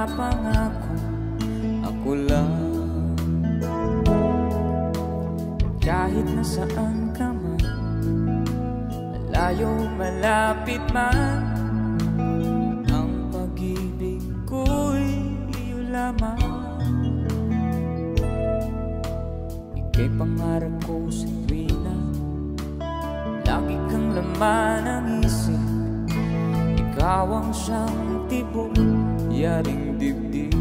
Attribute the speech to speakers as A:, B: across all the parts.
A: pinapangako ako lang. Kahit nasaan ka man, malayo malapit man, ang pag-ibig ko'y iyo lamang. Ika'y pangarap ko sa tuwina, lagi kang laman ng isip. Ikaw ang siyang tibok, yaring dibdib.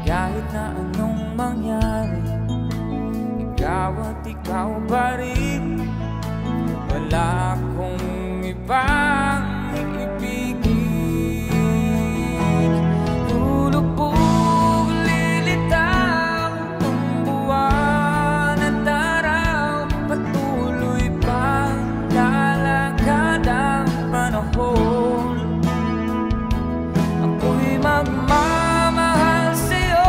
A: Kahit na anong mangyari, ikaw at ikaw pa rin. Wala akong ibang ibigin. Lulubog, lilitaw ang buwan at araw, patuloy pang lalakad ang panahon. Ako'y magmamahal sa'yo,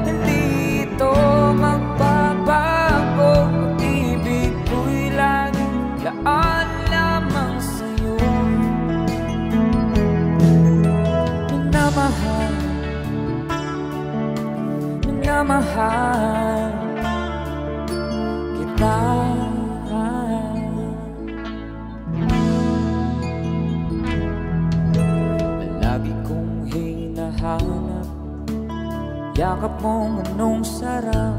A: hindi ito magbabago. Pag-ibig ko'y laging laan lamang sa'yo. Minamahal, minamahal kita. Palagi kong hinahanap yakap mong anong sarap,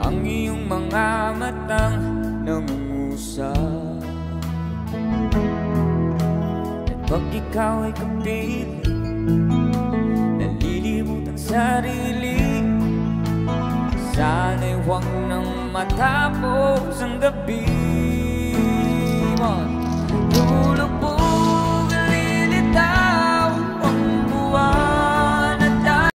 A: ang iyong mga matang nangungusap. At pag ikaw ay kapiling, nalilimot ang sarili. Sana'y huwag nang matapos ang gabi.